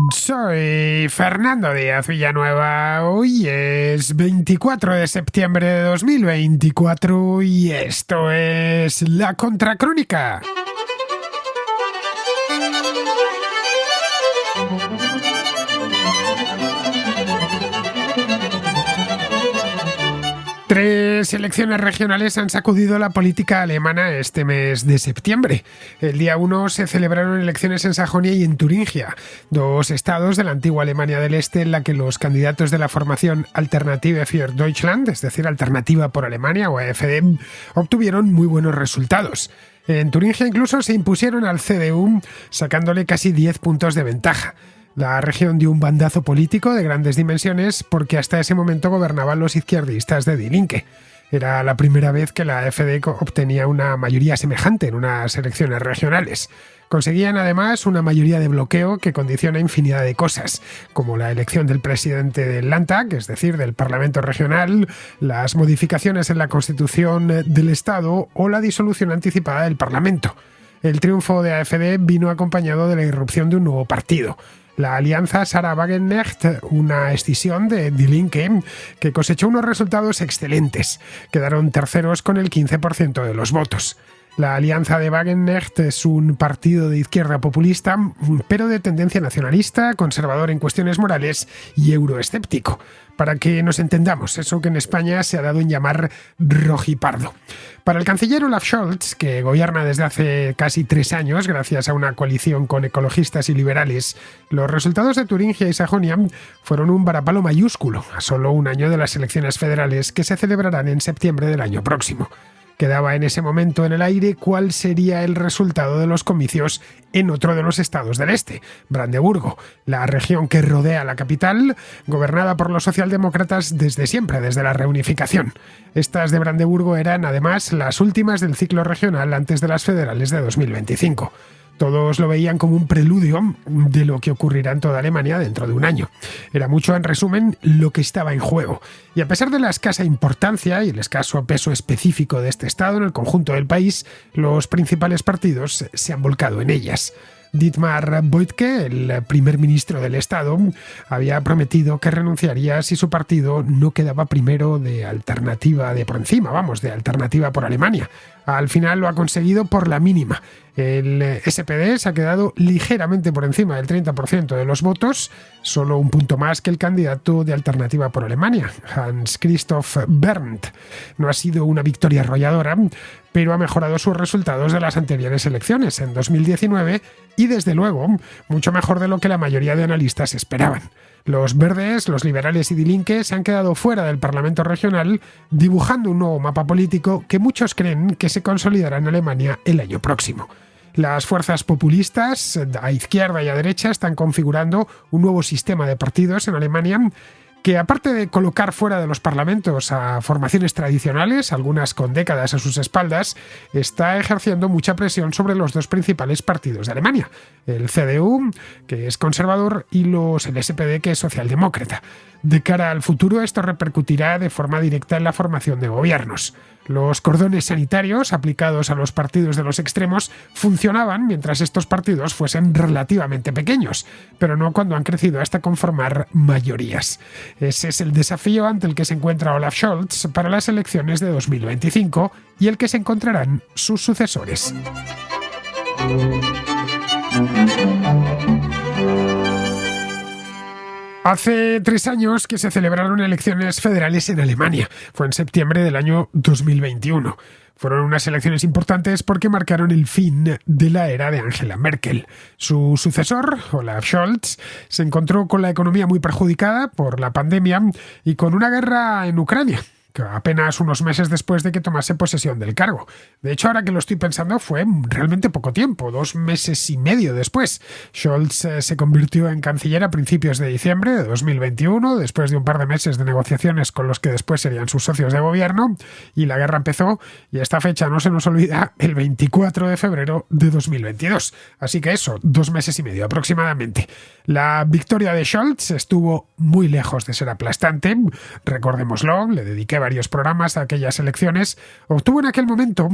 Soy Fernando Díaz Villanueva. Hoy es 24 de septiembre de 2024 y esto es La Contracrónica. Tres elecciones regionales han sacudido la política alemana este mes de septiembre. El día 1 se celebraron elecciones en Sajonia y en Turingia, dos estados de la antigua Alemania del Este en la que los candidatos de la formación Alternative für Deutschland, es decir, Alternativa por Alemania o AfD, obtuvieron muy buenos resultados. En Turingia incluso se impusieron al CDU, sacándole casi 10 puntos de ventaja. La región dio un bandazo político de grandes dimensiones porque hasta ese momento gobernaban los izquierdistas de Die Linke. Era la primera vez que la AfD obtenía una mayoría semejante en unas elecciones regionales. Conseguían además una mayoría de bloqueo que condiciona infinidad de cosas, como la elección del presidente del Landtag, es decir, del Parlamento Regional, las modificaciones en la Constitución del Estado o la disolución anticipada del Parlamento. El triunfo de AfD vino acompañado de la irrupción de un nuevo partido, la alianza Sarah Wagenknecht, una escisión de Die Linke, que cosechó unos resultados excelentes. Quedaron terceros con el 15% de los votos. La alianza de Wagenknecht es un partido de izquierda populista, pero de tendencia nacionalista, conservador en cuestiones morales y euroescéptico. Para que nos entendamos, eso que en España se ha dado en llamar rojipardo. Para el canciller Olaf Scholz, que gobierna desde hace casi 3 años gracias a una coalición con ecologistas y liberales, los resultados de Turingia y Sajonia fueron un varapalo mayúsculo a solo un año de las elecciones federales que se celebrarán en septiembre del año próximo. Quedaba en ese momento en el aire cuál sería el resultado de los comicios en otro de los estados del este, Brandeburgo, la región que rodea la capital, gobernada por los socialdemócratas desde siempre, desde la reunificación. Estas de Brandeburgo eran, además, las últimas del ciclo regional antes de las federales de 2025. Todos lo veían como un preludio de lo que ocurrirá en toda Alemania dentro de un año. Era mucho, en resumen, lo que estaba en juego. Y a pesar de la escasa importancia y el escaso peso específico de este estado en el conjunto del país, los principales partidos se han volcado en ellas. Dietmar Woidke, el primer ministro del Estado, había prometido que renunciaría si su partido no quedaba primero de Alternativa de por encima, de Alternativa por Alemania. Al final lo ha conseguido por la mínima. El SPD se ha quedado ligeramente por encima del 30% de los votos, solo un punto más que el candidato de Alternativa por Alemania, Hans-Christoph Berndt. No ha sido una victoria arrolladora, pero ha mejorado sus resultados de las anteriores elecciones en 2019 y, desde luego, mucho mejor de lo que la mayoría de analistas esperaban. Los verdes, los liberales y Die Linke se han quedado fuera del Parlamento regional, dibujando un nuevo mapa político que muchos creen que se consolidará en Alemania el año próximo. Las fuerzas populistas, a izquierda y a derecha, están configurando un nuevo sistema de partidos en Alemania que, aparte de colocar fuera de los parlamentos a formaciones tradicionales, algunas con décadas a sus espaldas, está ejerciendo mucha presión sobre los dos principales partidos de Alemania, el CDU, que es conservador, y el SPD, que es socialdemócrata. De cara al futuro, esto repercutirá de forma directa en la formación de gobiernos. Los cordones sanitarios aplicados a los partidos de los extremos funcionaban mientras estos partidos fuesen relativamente pequeños, pero no cuando han crecido hasta conformar mayorías. Ese es el desafío ante el que se encuentra Olaf Scholz para las elecciones de 2025 y el que se encontrarán sus sucesores. Hace 3 años que se celebraron elecciones federales en Alemania. Fue en septiembre del año 2021. Fueron unas elecciones importantes porque marcaron el fin de la era de Angela Merkel. Su sucesor, Olaf Scholz, se encontró con la economía muy perjudicada por la pandemia y con una guerra en Ucrania, apenas unos meses después de que tomase posesión del cargo. De hecho, ahora que lo estoy pensando, fue realmente poco tiempo, 2 meses y medio después. Scholz se convirtió en canciller a principios de diciembre de 2021, después de un par de meses de negociaciones con los que después serían sus socios de gobierno, y la guerra empezó, y esta fecha no se nos olvida, el 24 de febrero de 2022. Así que eso, 2 meses y medio aproximadamente. La victoria de Scholz estuvo muy lejos de ser aplastante, recordémoslo, le dediqué varios programas a aquellas elecciones, obtuvo en aquel momento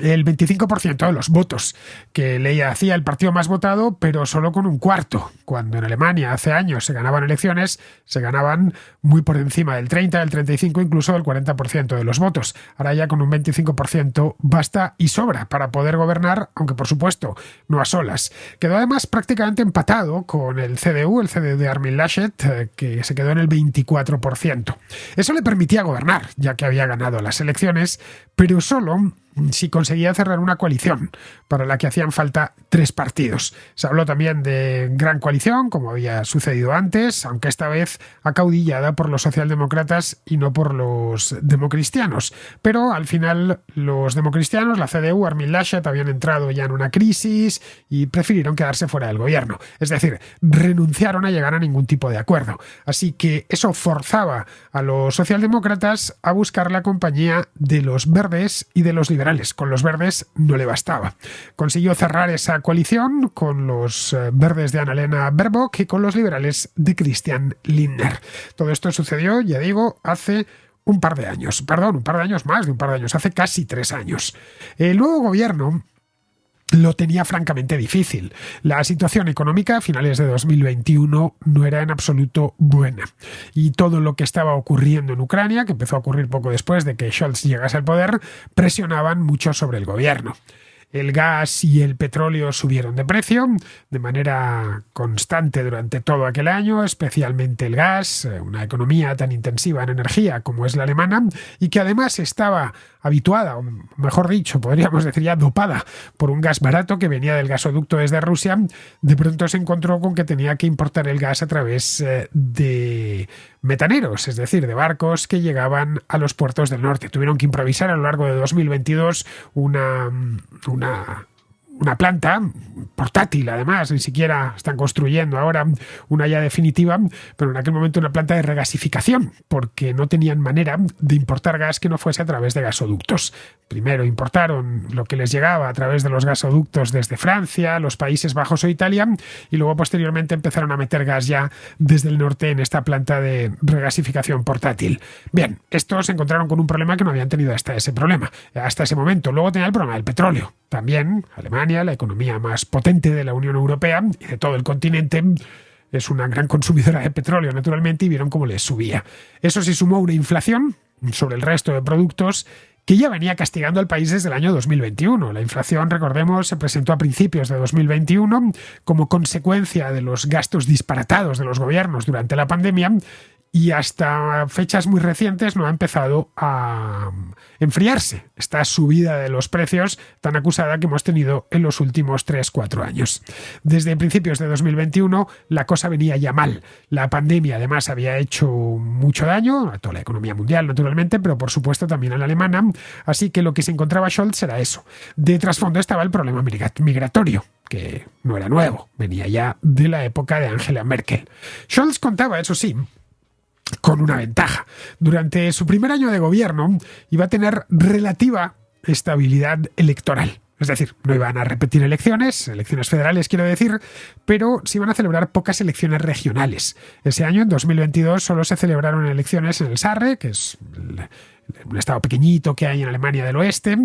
el 25% de los votos, que le hacía el partido más votado, pero solo con un cuarto. Cuando en Alemania hace años se ganaban elecciones, se ganaban muy por encima del 30, del 35, incluso del 40% de los votos. Ahora ya con un 25% basta y sobra para poder gobernar, aunque por supuesto no a solas. Quedó además prácticamente empatado con el CDU de Armin Laschet, que se quedó en el 24%. Eso le permitía gobernar, ya que había ganado las elecciones, pero solo si conseguía cerrar una coalición, para la que hacían falta 3 partidos. Se habló también de gran coalición, como había sucedido antes, aunque esta vez acaudillada por los socialdemócratas y no por los democristianos. Pero al final los democristianos, la CDU, Armin Laschet, habían entrado ya en una crisis y prefirieron quedarse fuera del gobierno. Es decir, renunciaron a llegar a ningún tipo de acuerdo. Así que eso forzaba a los socialdemócratas a buscar la compañía de los verdes y de los liberales. Con los verdes no le bastaba. Consiguió cerrar esa coalición con los verdes de Annalena Baerbock y con los liberales de Christian Lindner. Todo esto sucedió, ya digo, hace un par de años, más de un par de años, hace casi 3 años. El nuevo gobierno lo tenía francamente difícil. La situación económica a finales de 2021 no era en absoluto buena. Y todo lo que estaba ocurriendo en Ucrania, que empezó a ocurrir poco después de que Scholz llegase al poder, presionaban mucho sobre el gobierno. El gas y el petróleo subieron de precio de manera constante durante todo aquel año, especialmente el gas, una economía tan intensiva en energía como es la alemana, y que además estaba habituada, o mejor dicho, podríamos decir ya dopada por un gas barato que venía del gasoducto desde Rusia. De pronto se encontró con que tenía que importar el gas a través de metaneros, es decir, de barcos que llegaban a los puertos del norte. Tuvieron que improvisar a lo largo de 2022 una planta portátil, además, ni siquiera están construyendo ahora una ya definitiva, pero en aquel momento una planta de regasificación, porque no tenían manera de importar gas que no fuese a través de gasoductos. Primero importaron lo que les llegaba a través de los gasoductos desde Francia, los Países Bajos o Italia, y luego posteriormente empezaron a meter gas ya desde el norte en esta planta de regasificación portátil. Bien, estos se encontraron con un problema que no habían tenido hasta ese momento. Luego tenía el problema del petróleo. También Alemania, la economía más potente de la Unión Europea y de todo el continente, es una gran consumidora de petróleo, naturalmente, y vieron cómo les subía. Eso se sumó a una inflación sobre el resto de productos que ya venía castigando al país desde el año 2021. La inflación, recordemos, se presentó a principios de 2021 como consecuencia de los gastos disparatados de los gobiernos durante la pandemia, y hasta fechas muy recientes no ha empezado a enfriarse esta subida de los precios tan acusada que hemos tenido en los últimos 3-4 años. Desde principios de 2021 la cosa venía ya mal. La pandemia además había hecho mucho daño a toda la economía mundial, naturalmente, pero por supuesto también a la alemana, así que lo que se encontraba Scholz era eso. De trasfondo estaba el problema migratorio, que no era nuevo, venía ya de la época de Angela Merkel. Scholz contaba, eso sí, con una ventaja. Durante su primer año de gobierno iba a tener relativa estabilidad electoral. Es decir, no iban a repetir elecciones federales quiero decir, pero se iban a celebrar pocas elecciones regionales. Ese año, en 2022, solo se celebraron elecciones en el Sarre, que es un estado pequeñito que hay en Alemania del Oeste.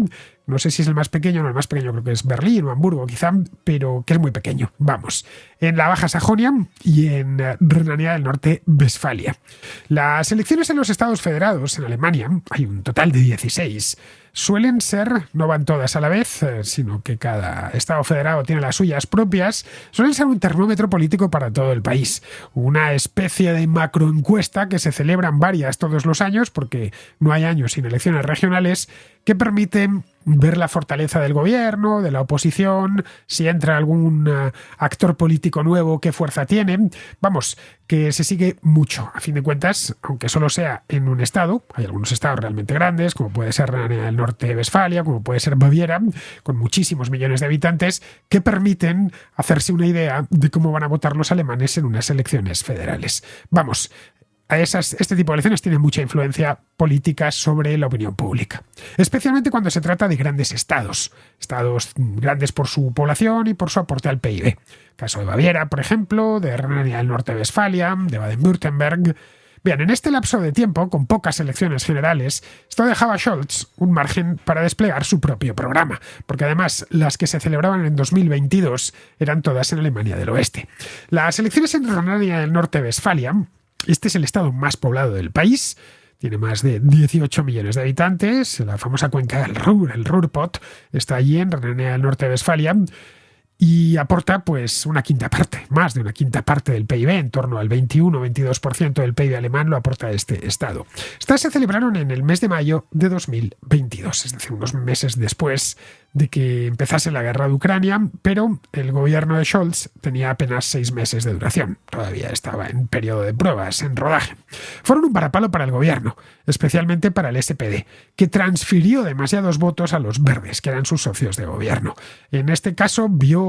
No sé si es el más pequeño, no, el más pequeño creo que es Berlín o Hamburgo quizá, pero que es muy pequeño. Vamos, en la Baja Sajonia y en Renania del Norte-Westfalia. Las elecciones en los estados federados en Alemania, hay un total de 16, suelen ser, no van todas a la vez, sino que cada estado federado tiene las suyas propias, suelen ser un termómetro político para todo el país. Una especie de macroencuesta que se celebran varias todos los años, porque no hay años sin elecciones regionales, que permiten ver la fortaleza del gobierno, de la oposición, si entra algún actor político nuevo, qué fuerza tiene. Vamos, que se sigue mucho. A fin de cuentas, aunque solo sea en un estado, hay algunos estados realmente grandes, como puede ser el norte de Westfalia, como puede ser Baviera, con muchísimos millones de habitantes, que permiten hacerse una idea de cómo van a votar los alemanes en unas elecciones federales. Vamos, este tipo de elecciones tienen mucha influencia política sobre la opinión pública, especialmente cuando se trata de grandes estados grandes por su población y por su aporte al PIB. Caso de Baviera, por ejemplo, de Renania del Norte-Westfalia, de Baden-Württemberg. Bien, en este lapso de tiempo, con pocas elecciones generales, esto dejaba a Scholz un margen para desplegar su propio programa, porque además las que se celebraban en 2022 eran todas en Alemania del Oeste. Las elecciones en Renania del Norte-Westfalia, este es el estado más poblado del país, tiene más de 18 millones de habitantes, la famosa cuenca del Ruhr, el Ruhrpott, está allí en Renania del Norte-Westfalia, y aporta pues una quinta parte, más de una quinta parte del PIB, en torno al 21-22% del PIB alemán lo aporta este estado. Estas se celebraron en el mes de mayo de 2022, es decir, unos meses después de que empezase la guerra de Ucrania, pero el gobierno de Scholz tenía apenas 6 meses de duración. Todavía estaba en periodo de pruebas, en rodaje. Fueron un varapalo para el gobierno, especialmente para el SPD, que transfirió demasiados votos a los verdes, que eran sus socios de gobierno. En este caso vio...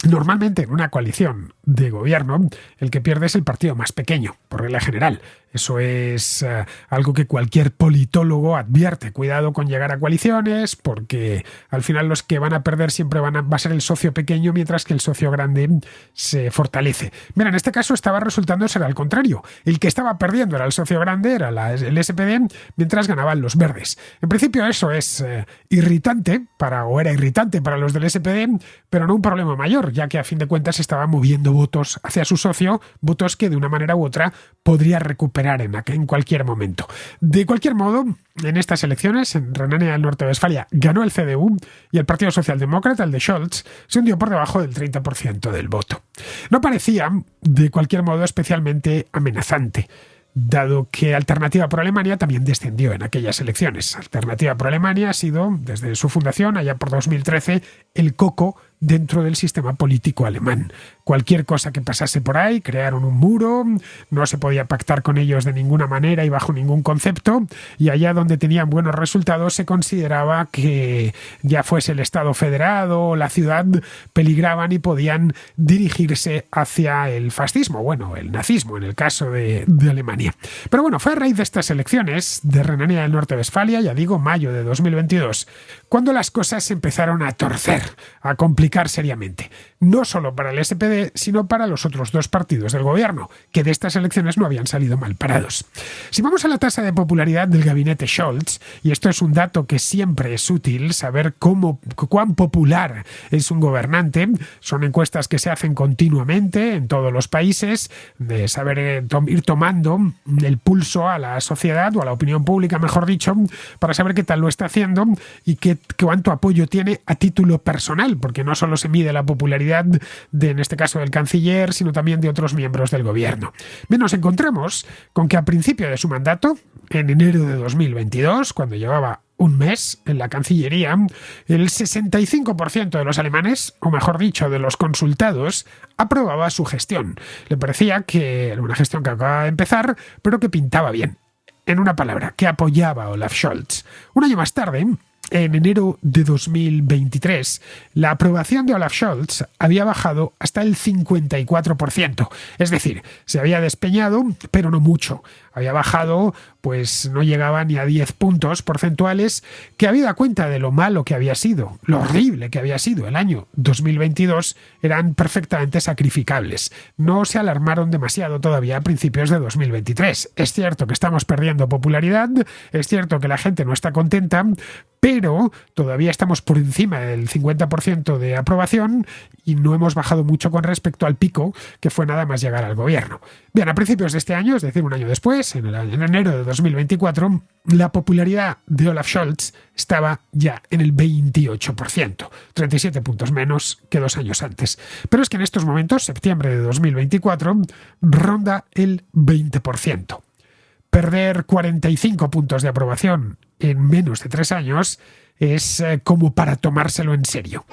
Normalmente en una coalición de gobierno el que pierde es el partido más pequeño, por regla general. Eso es algo que cualquier politólogo advierte. Cuidado con llegar a coaliciones porque al final los que van a perder siempre va a ser el socio pequeño mientras que el socio grande se fortalece. Mira, en este caso estaba resultando ser al contrario. El que estaba perdiendo era el socio grande, era el SPD, mientras ganaban los verdes. En principio eso es irritante era irritante para los del SPD, pero no un problema mayor, ya que a fin de cuentas estaba moviendo votos hacia su socio, votos que de una manera u otra podría recuperar en cualquier momento. De cualquier modo, en estas elecciones, en Renania del Norte-Westfalia, ganó el CDU y el Partido Socialdemócrata, el de Scholz, se hundió por debajo del 30% del voto. No parecía, de cualquier modo, especialmente amenazante, dado que Alternativa por Alemania también descendió en aquellas elecciones. Alternativa por Alemania ha sido, desde su fundación, allá por 2013, el coco dentro del sistema político alemán. Cualquier cosa que pasase por ahí, crearon un muro, no se podía pactar con ellos de ninguna manera y bajo ningún concepto, y allá donde tenían buenos resultados se consideraba que ya fuese el Estado federado o la ciudad, peligraban y podían dirigirse hacia el fascismo, bueno, el nazismo en el caso de Alemania. Pero bueno, fue a raíz de estas elecciones de Renania del Norte-Westfalia, ya digo, mayo de 2022, cuando las cosas se empezaron a torcer, a complicar seriamente, no solo para el SPD, sino para los otros dos partidos del gobierno, que de estas elecciones no habían salido mal parados. Si vamos a la tasa de popularidad del gabinete Scholz, y esto es un dato que siempre es útil, saber cuán popular es un gobernante, son encuestas que se hacen continuamente en todos los países, de saber ir tomando el pulso a la sociedad, o a la opinión pública, mejor dicho, para saber qué tal lo está haciendo y cuánto apoyo tiene a título personal, porque no solo se mide la popularidad en este caso del canciller, sino también de otros miembros del gobierno. Bien, nos encontramos con que a principio de su mandato, en enero de 2022, cuando llevaba un mes en la Cancillería, el 65% de los alemanes, o mejor dicho, de los consultados, aprobaba su gestión. Le parecía que era una gestión que acababa de empezar, pero que pintaba bien. En una palabra, que apoyaba a Olaf Scholz. Un año más tarde, en enero de 2023, la aprobación de Olaf Scholz había bajado hasta el 54%. Es decir, se había despeñado, pero no mucho. Había bajado, pues no llegaba ni a 10 puntos porcentuales, que habida cuenta de lo malo que había sido, lo horrible que había sido el año 2022, eran perfectamente sacrificables. No se alarmaron demasiado todavía a principios de 2023. Es cierto que estamos perdiendo popularidad, es cierto que la gente no está contenta, pero todavía estamos por encima del 50% de aprobación y no hemos bajado mucho con respecto al pico que fue nada más llegar al gobierno. Bien, a principios de este año, es decir, un año después, en enero de 2024, la popularidad de Olaf Scholz estaba ya en el 28%, 37 puntos menos que 2 años antes. Pero es que en estos momentos, septiembre de 2024, ronda el 20%. Perder 45 puntos de aprobación en menos de 3 años es como para tomárselo en serio.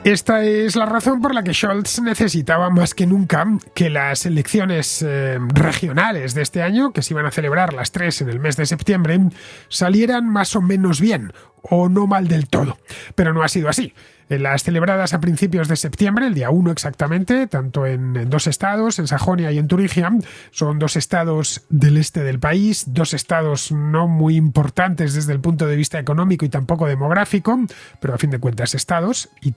Esta es la razón por la que Scholz necesitaba más que nunca que las elecciones regionales de este año, que se iban a celebrar las 3 en el mes de septiembre, salieran más o menos bien. o no mal del todo. Pero no ha sido así. En las celebradas a principios de septiembre, el día 1 exactamente, tanto en dos estados, en Sajonia y en Turingia, son dos estados del este del país, dos estados no muy importantes desde el punto de vista económico y tampoco demográfico, pero a fin de cuentas estados, y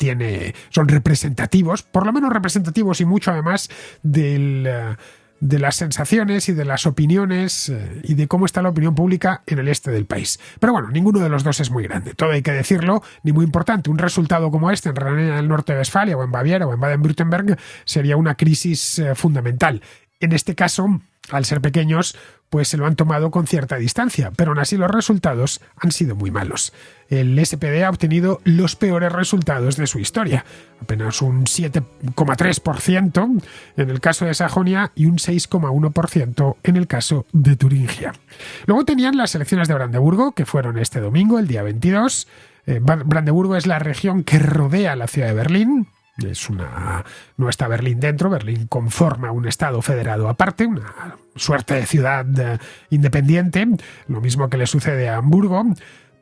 son representativos, por lo menos representativos y mucho además de las sensaciones y de las opiniones y de cómo está la opinión pública en el este del país. Pero bueno, ninguno de los dos es muy grande, todo hay que decirlo, ni muy importante. Un resultado como este en Renania del Norte-Westfalia o en Baviera o en Baden-Württemberg sería una crisis fundamental. En este caso, al ser pequeños, pues se lo han tomado con cierta distancia, pero aún así los resultados han sido muy malos. El SPD ha obtenido los peores resultados de su historia, apenas un 7,3% en el caso de Sajonia y un 6,1% en el caso de Turingia. Luego tenían las elecciones de Brandeburgo, que fueron este domingo, el día 22. Brandeburgo es la región que rodea la ciudad de Berlín. No está Berlín dentro, Berlín conforma un estado federado aparte, una suerte de ciudad independiente, lo mismo que le sucede a Hamburgo.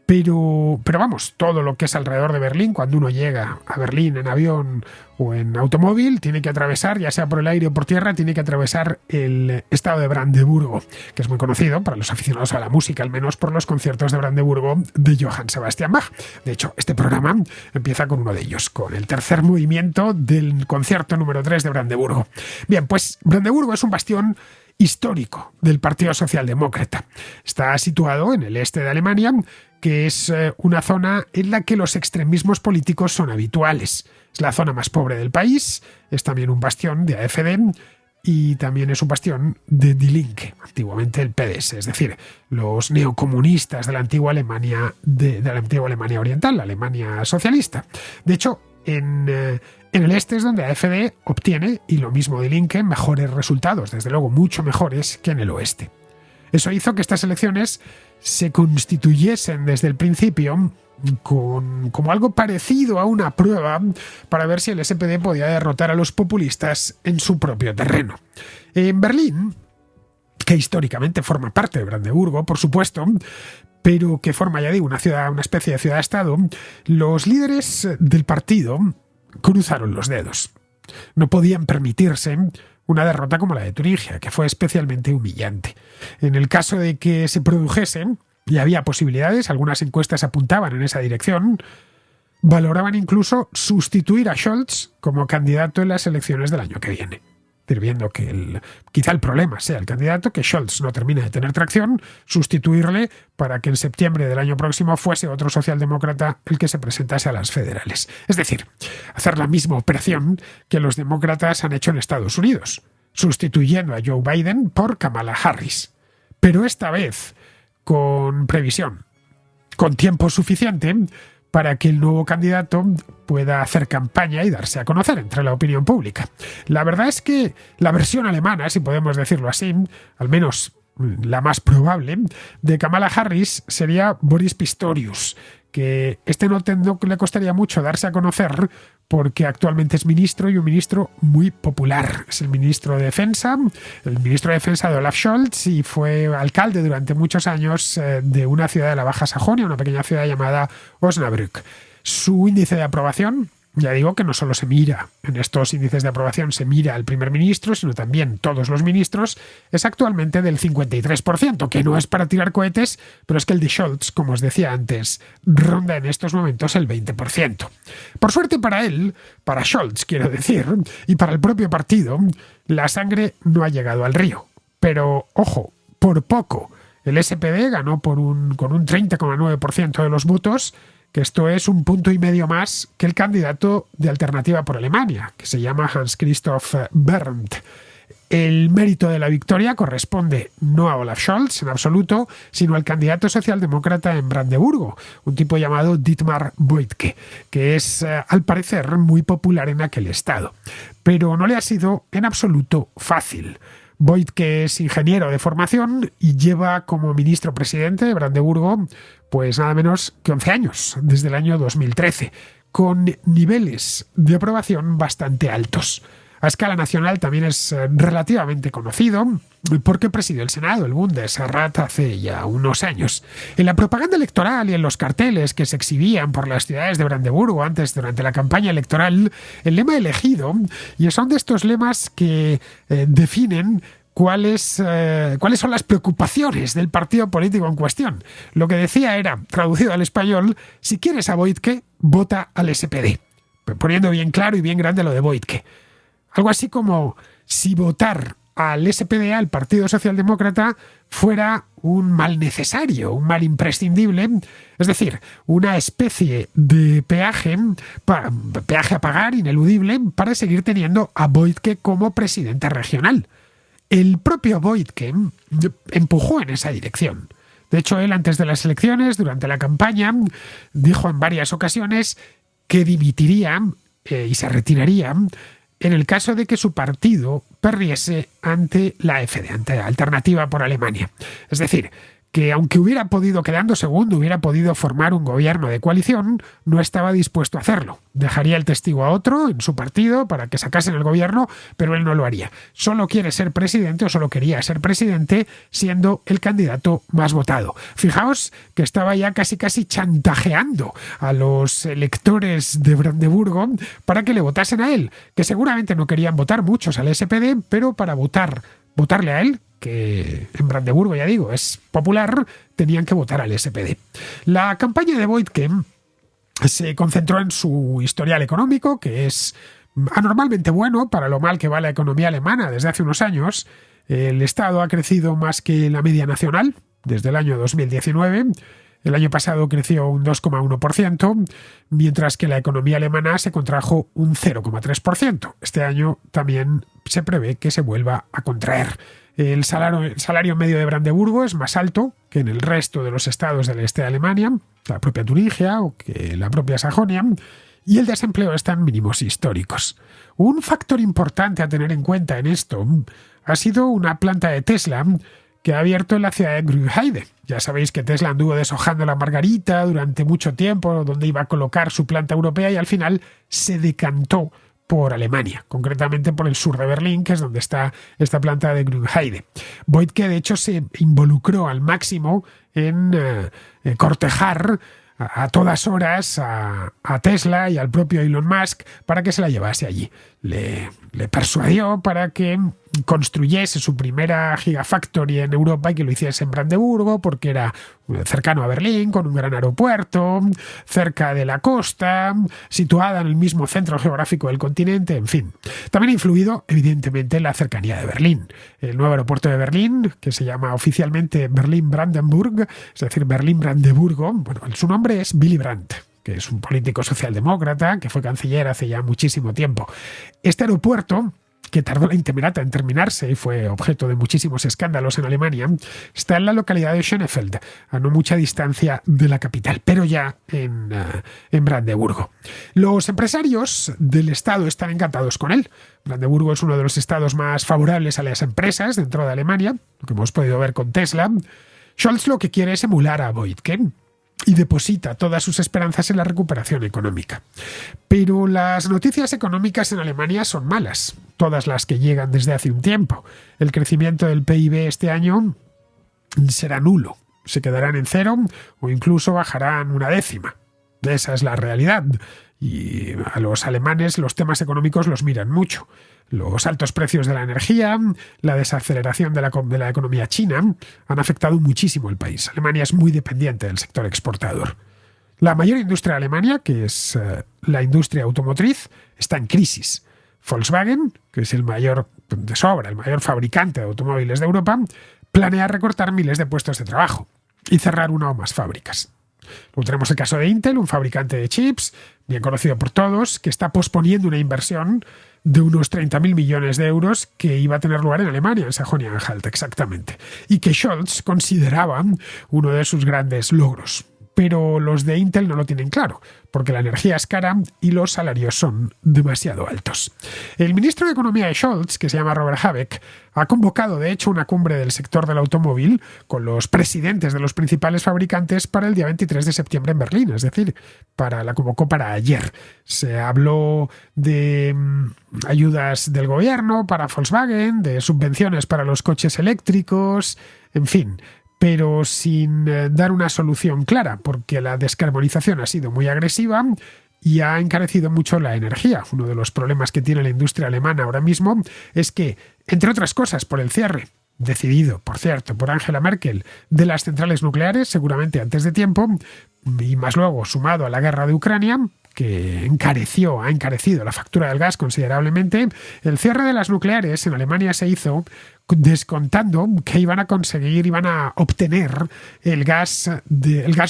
Pero vamos, todo lo que es alrededor de Berlín, cuando uno llega a Berlín en avión o en automóvil, tiene que atravesar, ya sea por el aire o por tierra, tiene que atravesar el estado de Brandeburgo, que es muy conocido para los aficionados a la música, al menos por los conciertos de Brandeburgo de Johann Sebastian Bach. De hecho, este programa empieza con uno de ellos, con el tercer movimiento del concierto número 3 de Brandeburgo. Bien, pues Brandeburgo es un bastión histórico del Partido Socialdemócrata. Está situado en el este de Alemania, que es una zona en la que los extremismos políticos son habituales. Es la zona más pobre del país, es también un bastión de AfD y también es un bastión de Die Linke, antiguamente el PDS, es decir, los neocomunistas de la antigua Alemania, de la antigua Alemania Oriental, la Alemania socialista. De hecho, en el este es donde AfD obtiene, y lo mismo Die Linke, mejores resultados, desde luego mucho mejores que en el oeste. Eso hizo que estas elecciones se constituyesen desde el principio como algo parecido a una prueba para ver si el SPD podía derrotar a los populistas en su propio terreno. En Berlín, que históricamente forma parte de Brandeburgo, por supuesto, pero que forma, ya digo, una especie de ciudad-estado, los líderes del partido cruzaron los dedos. No podían permitirse una derrota como la de Turingia, que fue especialmente humillante. En el caso de que se produjese, y había posibilidades, algunas encuestas apuntaban en esa dirección, valoraban incluso sustituir a Scholz como candidato en las elecciones del año que viene. Viendo que quizá el problema sea el candidato, que Scholz no termine de tener tracción, sustituirle para que en septiembre del año próximo fuese otro socialdemócrata el que se presentase a las federales. Es decir, hacer la misma operación que los demócratas han hecho en Estados Unidos, sustituyendo a Joe Biden por Kamala Harris. Pero esta vez con previsión, con tiempo suficiente para que el nuevo candidato pueda hacer campaña y darse a conocer entre la opinión pública. La verdad es que la versión alemana, si podemos decirlo así, al menos la más probable, de Kamala Harris sería Boris Pistorius, que no le costaría mucho darse a conocer porque actualmente es ministro y un ministro muy popular. Es el ministro de Defensa de Olaf Scholz y fue alcalde durante muchos años de una ciudad de la Baja Sajonia, una pequeña ciudad llamada Osnabrück. Su índice de aprobación, ya digo que no solo se mira en estos índices de aprobación, se mira al primer ministro, sino también todos los ministros, es actualmente del 53%, que no es para tirar cohetes, pero es que el de Scholz, como os decía antes, ronda en estos momentos el 20%. Por suerte para él, para Scholz quiero decir, y para el propio partido, la sangre no ha llegado al río. Pero, ojo, por poco. El SPD ganó con un 30,9% de los votos, que esto es 1,5 puntos más que el candidato de Alternativa por Alemania, que se llama Hans-Christoph Berndt. El mérito de la victoria corresponde no a Olaf Scholz en absoluto, sino al candidato socialdemócrata en Brandeburgo, un tipo llamado Dietmar Woidke, que es, al parecer, muy popular en aquel estado. Pero no le ha sido en absoluto fácil. Woidke es ingeniero de formación y lleva como ministro presidente de Brandeburgo pues nada menos que 11 años, desde el año 2013, con niveles de aprobación bastante altos. A escala nacional también es relativamente conocido porque presidió el Senado, el Bundesrat, hace ya unos años. En la propaganda electoral y en los carteles que se exhibían por las ciudades de Brandeburgo durante la campaña electoral, el lema elegido, y son de estos lemas que definen cuáles son las preocupaciones del partido político en cuestión. Lo que decía era, traducido al español, si quieres a Boyke, vota al SPD. Poniendo bien claro y bien grande lo de Boyke. Algo así como si votar al SPD, al Partido Socialdemócrata, fuera un mal necesario, un mal imprescindible, es decir, una especie de peaje a pagar ineludible para seguir teniendo a Boyke como presidente regional. El propio Boyke empujó en esa dirección. De hecho, él antes de las elecciones, durante la campaña, dijo en varias ocasiones que dimitiría y se retiraría en el caso de que su partido perdiese ante la AfD, ante la Alternativa por Alemania. Es decir, que aunque hubiera podido, quedando segundo, hubiera podido formar un gobierno de coalición, no estaba dispuesto a hacerlo. Dejaría el testigo a otro en su partido para que sacasen el gobierno, pero él no lo haría. Solo quiere ser presidente, o solo quería ser presidente, siendo el candidato más votado. Fijaos que estaba ya casi chantajeando a los electores de Brandeburgo para que le votasen a él, que seguramente no querían votar muchos al SPD, pero para votarle a él, que en Brandeburgo, ya digo, es popular, tenían que votar al SPD. La campaña de Boyke se concentró en su historial económico, que es anormalmente bueno para lo mal que va la economía alemana desde hace unos años. El Estado ha crecido más que la media nacional desde el año 2019. El año pasado creció un 2,1%, mientras que la economía alemana se contrajo un 0,3%. Este año también se prevé que se vuelva a contraer. El salario medio de Brandeburgo es más alto que en el resto de los estados del este de Alemania, la propia Turingia o que la propia Sajonia, y el desempleo está en mínimos históricos. Un factor importante a tener en cuenta en esto ha sido una planta de Tesla que ha abierto en la ciudad de Grünheide. Ya sabéis que Tesla anduvo deshojando la margarita durante mucho tiempo, donde iba a colocar su planta europea, y al final se decantó por Alemania, concretamente por el sur de Berlín, que es donde está esta planta de Grünheide. Boyke, de hecho, se involucró al máximo en cortejar a todas horas a Tesla y al propio Elon Musk para que se la llevase allí. Le persuadió para que construyese su primera Gigafactory en Europa y que lo hiciese en Brandeburgo, porque era cercano a Berlín, con un gran aeropuerto, cerca de la costa, situada en el mismo centro geográfico del continente, en fin. También ha influido, evidentemente, la cercanía de Berlín. El nuevo aeropuerto de Berlín, que se llama oficialmente Berlín-Brandenburg, es decir, Berlín-Brandeburgo, bueno, su nombre es Willy Brandt, que es un político socialdemócrata que fue canciller hace ya muchísimo tiempo. Este aeropuerto, que tardó la Intemerata en terminarse y fue objeto de muchísimos escándalos en Alemania, está en la localidad de Schönefeld, a no mucha distancia de la capital, pero ya en Brandeburgo. Los empresarios del Estado están encantados con él. Brandeburgo es uno de los estados más favorables a las empresas dentro de Alemania, lo que hemos podido ver con Tesla. Scholz lo que quiere es emular a Boyke y deposita todas sus esperanzas en la recuperación económica. Pero las noticias económicas en Alemania son malas, todas las que llegan desde hace un tiempo. El crecimiento del PIB este año será nulo, se quedarán en cero o incluso bajarán una décima. Esa es la realidad. Y a los alemanes los temas económicos los miran mucho. Los altos precios de la energía, la desaceleración de la economía china han afectado muchísimo al país. Alemania es muy dependiente del sector exportador. La mayor industria de Alemania, que es la industria automotriz, está en crisis. Volkswagen, que es el mayor fabricante de automóviles de Europa, planea recortar miles de puestos de trabajo y cerrar una o más fábricas. Luego tenemos el caso de Intel, un fabricante de chips, bien conocido por todos, que está posponiendo una inversión de unos 30.000 millones de euros que iba a tener lugar en Alemania, en Sajonia-Anhalt exactamente, y que Scholz consideraba uno de sus grandes logros. pero los de Intel no lo tienen claro, porque la energía es cara y los salarios son demasiado altos. El ministro de Economía de Scholz, que se llama Robert Habeck, ha convocado de hecho una cumbre del sector del automóvil con los presidentes de los principales fabricantes para el día 23 de septiembre en Berlín, es decir, la convocó para ayer. Se habló de ayudas del gobierno para Volkswagen, de subvenciones para los coches eléctricos, en fin, pero sin dar una solución clara, porque la descarbonización ha sido muy agresiva y ha encarecido mucho la energía. Uno de los problemas que tiene la industria alemana ahora mismo es que, entre otras cosas, por el cierre, decidido, por cierto, por Angela Merkel, de las centrales nucleares, seguramente antes de tiempo, y más luego sumado a la guerra de Ucrania, que ha encarecido la factura del gas considerablemente, el cierre de las nucleares en Alemania se hizo descontando que iban a obtener el gas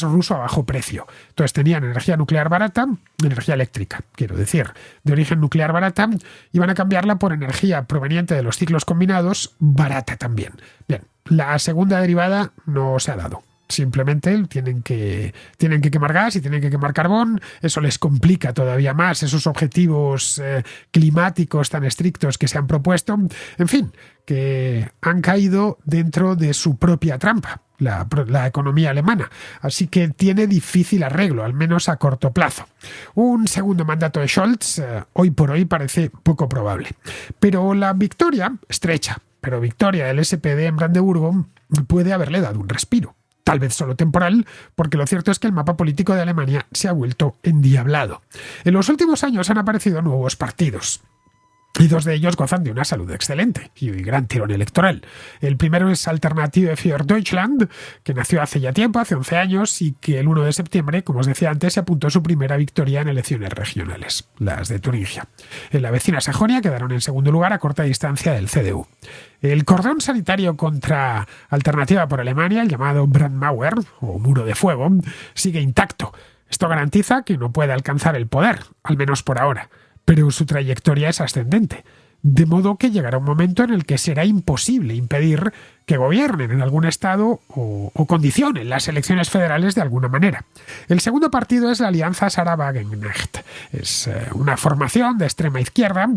ruso a bajo precio. Entonces tenían energía nuclear barata, energía eléctrica, quiero decir, de origen nuclear barata, iban a cambiarla por energía proveniente de los ciclos combinados barata también. Bien, la segunda derivada no se ha dado. Simplemente tienen que quemar gas y tienen que quemar carbón. Eso les complica todavía más esos objetivos climáticos tan estrictos que se han propuesto. En fin, que han caído dentro de su propia trampa, la economía alemana. Así que tiene difícil arreglo, al menos a corto plazo. Un segundo mandato de Scholz, hoy por hoy, parece poco probable. Pero la victoria, estrecha, pero victoria del SPD en Brandeburgo puede haberle dado un respiro. Tal vez solo temporal, porque lo cierto es que el mapa político de Alemania se ha vuelto endiablado. En los últimos años han aparecido nuevos partidos. Y dos de ellos gozan de una salud excelente y gran tirón electoral. El primero es Alternative für Deutschland, que nació hace ya tiempo, hace 11 años, y que el 1 de septiembre, como os decía antes, se apuntó su primera victoria en elecciones regionales, las de Turingia. En la vecina Sajonia quedaron en segundo lugar a corta distancia del CDU. El cordón sanitario contra Alternativa por Alemania, el llamado Brandmauer, o muro de fuego, sigue intacto. Esto garantiza que no puede alcanzar el poder, al menos por ahora. Pero su trayectoria es ascendente, de modo que llegará un momento en el que será imposible impedir que gobiernen en algún estado o condicionen las elecciones federales de alguna manera. El segundo partido es la Alianza Sarah Wagenknecht. Es una formación de extrema izquierda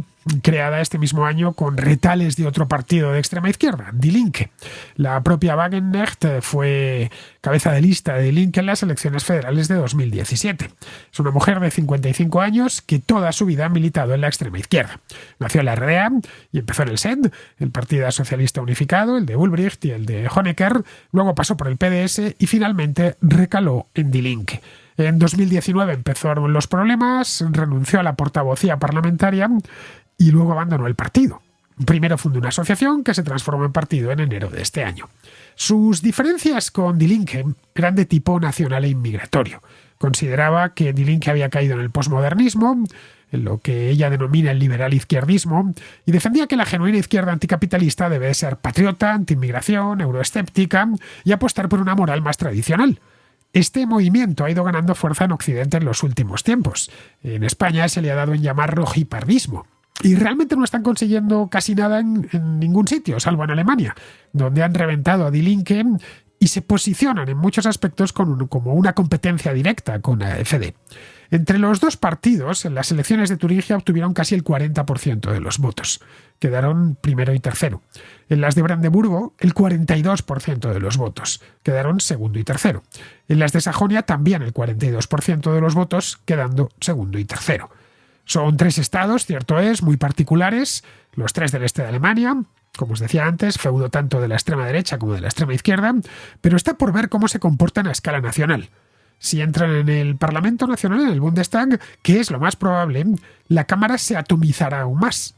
creada este mismo año con retales de otro partido de extrema izquierda, Die Linke. La propia Wagenknecht fue cabeza de lista de Die Linke en las elecciones federales de 2017. Es una mujer de 55 años que toda su vida ha militado en la extrema izquierda. Nació en la RDA y empezó en el SED, el Partido Socialista Unificado, el de Ulbricht y el de Honecker, luego pasó por el PDS y finalmente recaló en Die Linke. En 2019 empezaron los problemas, renunció a la portavocía parlamentaria y luego abandonó el partido. Primero fundó una asociación que se transformó en partido en enero de este año. Sus diferencias con Die Linke eran de tipo nacional e inmigratorio. Consideraba que Die Linke había caído en el posmodernismo, en lo que ella denomina el liberal izquierdismo, y defendía que la genuina izquierda anticapitalista debe ser patriota, antiinmigración, euroescéptica y apostar por una moral más tradicional. Este movimiento ha ido ganando fuerza en Occidente en los últimos tiempos. En España se le ha dado en llamar rojipardismo. Y realmente no están consiguiendo casi nada en ningún sitio, salvo en Alemania, donde han reventado a Die Linke y se posicionan en muchos aspectos como una competencia directa con la AfD. Entre los dos partidos, en las elecciones de Turingia obtuvieron casi el 40% de los votos. Quedaron primero y tercero. En las de Brandeburgo, el 42% de los votos. Quedaron segundo y tercero. En las de Sajonia, también el 42% de los votos, quedando segundo y tercero. Son tres estados, cierto es, muy particulares, los tres del este de Alemania, como os decía antes, feudo tanto de la extrema derecha como de la extrema izquierda, pero está por ver cómo se comportan a escala nacional. Si entran en el Parlamento Nacional, en el Bundestag, que es lo más probable, la Cámara se atomizará aún más.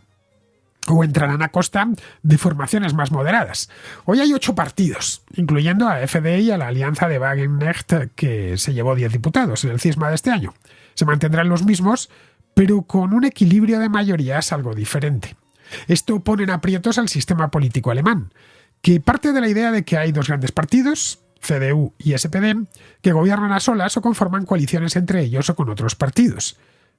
O entrarán a costa de formaciones más moderadas. Hoy hay 8 partidos, incluyendo a AfD y a la alianza de Wagenknecht, que se llevó 10 diputados en el cisma de este año. Se mantendrán los mismos, pero con un equilibrio de mayorías algo diferente. Esto pone en aprietos al sistema político alemán, que parte de la idea de que hay dos grandes partidos, CDU y SPD, que gobiernan a solas o conforman coaliciones entre ellos o con otros partidos.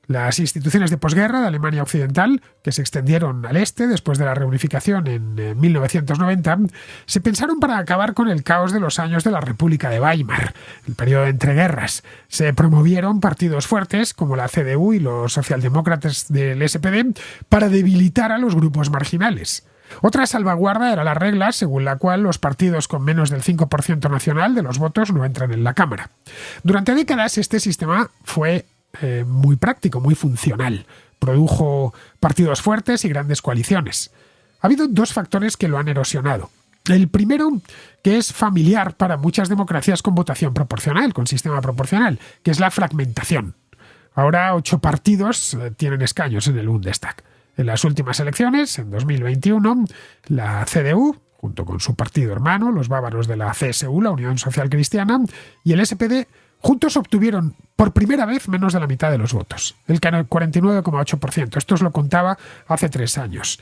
Las instituciones de posguerra de Alemania Occidental, que se extendieron al este después de la reunificación en 1990, se pensaron para acabar con el caos de los años de la República de Weimar, el periodo de entreguerras. Se promovieron partidos fuertes como la CDU y los socialdemócratas del SPD para debilitar a los grupos marginales. Otra salvaguarda era la regla según la cual los partidos con menos del 5% nacional de los votos no entran en la Cámara. Durante décadas este sistema fue muy práctico, muy funcional. Produjo partidos fuertes y grandes coaliciones. Ha habido dos factores que lo han erosionado. El primero, que es familiar para muchas democracias con votación proporcional, con sistema proporcional, que es la fragmentación. Ahora 8 partidos tienen escaños en el Bundestag. En las últimas elecciones, en 2021, la CDU, junto con su partido hermano, los bávaros de la CSU, la Unión Social Cristiana, y el SPD, juntos obtuvieron por primera vez menos de la mitad de los votos, el 49,8%. Esto os lo contaba hace 3 años.